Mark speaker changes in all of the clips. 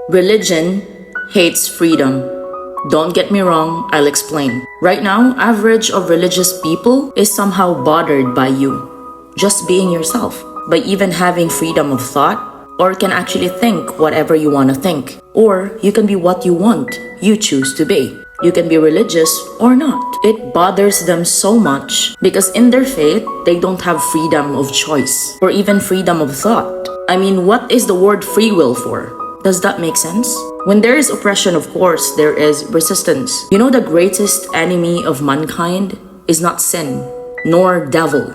Speaker 1: Religion hates freedom. Don't get me wrong, I'll explain. Right now, average of religious people is somehow bothered by you just being yourself, by even having freedom of thought, or can actually think whatever you want to think. Or you can be what you want, you choose to be. You can be religious or not. It bothers them so much because in their faith, they don't have freedom of choice or even freedom of thought. I mean, what is the word free will for? Does that make sense? When there is oppression, of course, there is resistance. You know, the greatest enemy of mankind is not sin, nor devil.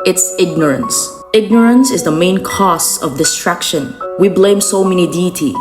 Speaker 1: It's ignorance. Ignorance is the main cause of distraction. We blame so many deity,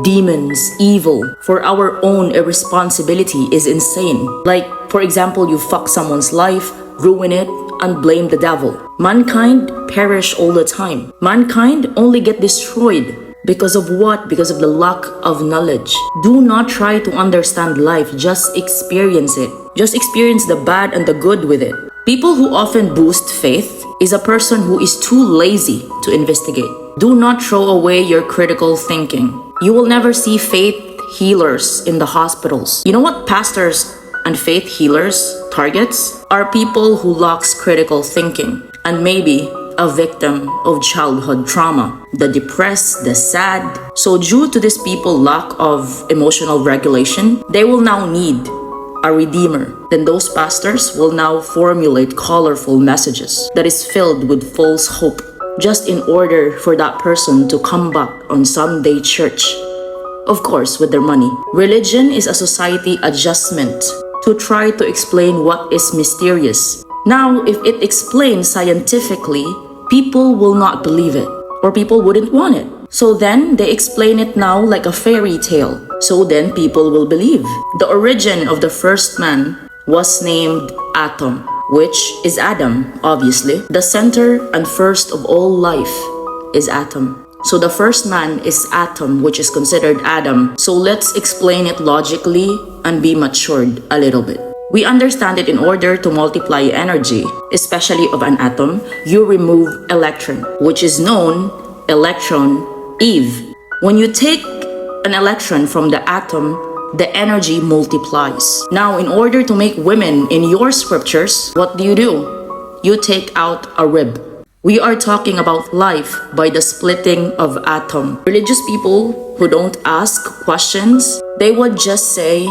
Speaker 1: demons, evil for our own irresponsibility is insane. Like, for example, you fuck someone's life, ruin it, and blame the devil. Mankind perish all the time. Mankind only get destroyed. Because of what? Because of the lack of knowledge. Do not try to understand life, just experience it. Just experience the bad and the good with it. People who often boost faith is a person who is too lazy to investigate. Do not throw away your critical thinking. You will never see faith healers in the hospitals. You know what pastors and faith healers targets? Are people who lacks critical thinking and maybe a victim of childhood trauma, the depressed, the sad. So due to these people lack of emotional regulation, they will now need a redeemer. Then those pastors will now formulate colorful messages that is filled with false hope, just in order for that person to come back on Sunday church. Of course, with their money. Religion is a society adjustment to try to explain what is mysterious. Now, if it explains scientifically, people will not believe it, or people wouldn't want it. So then, they explain it now like a fairy tale. So then, people will believe. The origin of the first man was named Atom, which is Adam, obviously. The center and first of all life is Atom. So the first man is Atom, which is considered Adam. So let's explain it logically and be matured a little bit. We understand it in order to multiply energy, especially of an atom, you remove electron, which is known electron Eve. When you take an electron from the atom, the energy multiplies. Now, in order to make women in your scriptures, what do? You take out a rib. We are talking about life by the splitting of atom. Religious people who don't ask questions, they would just say,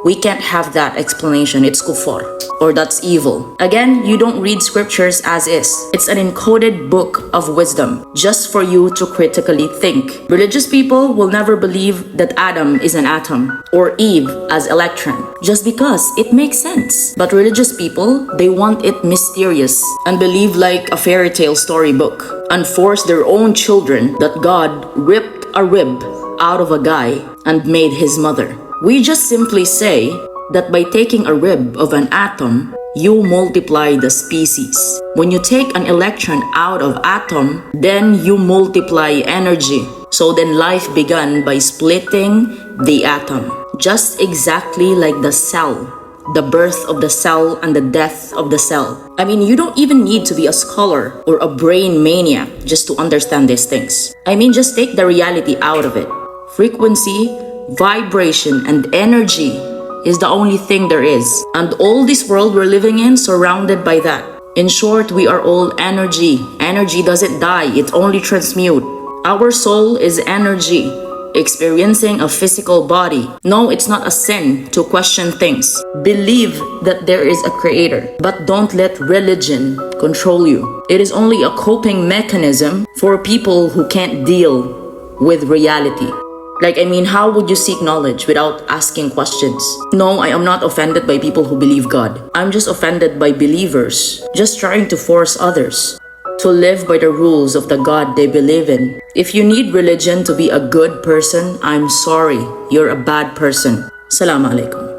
Speaker 1: we can't have that explanation, it's kufar, or that's evil. Again, you don't read scriptures as is. It's an encoded book of wisdom, just for you to critically think. Religious people will never believe that Adam is an atom, or Eve as electron, just because it makes sense. But religious people, they want it mysterious, and believe like a fairy tale storybook, and force their own children that God ripped a rib out of a guy and made his mother. We just simply say that by taking a rib of an atom, you multiply the species. When you take an electron out of atom, then you multiply energy. So then life began by splitting the atom. Just exactly like the cell, the birth of the cell and the death of the cell. I mean, you don't even need to be a scholar or a brain maniac just to understand these things. I mean, just take the reality out of it. Frequency, vibration, and energy is the only thing there is. And all this world we're living in, surrounded by that. In short, we are all energy. Energy doesn't die, it only transmutes. Our soul is energy, experiencing a physical body. No, it's not a sin to question things. Believe that there is a creator, but don't let religion control you. It is only a coping mechanism for people who can't deal with reality. Like, I mean, how would you seek knowledge without asking questions? No, I am not offended by people who believe God. I'm just offended by believers just trying to force others to live by the rules of the God they believe in. If you need religion to be a good person, I'm sorry, you're a bad person. Assalamu alaikum.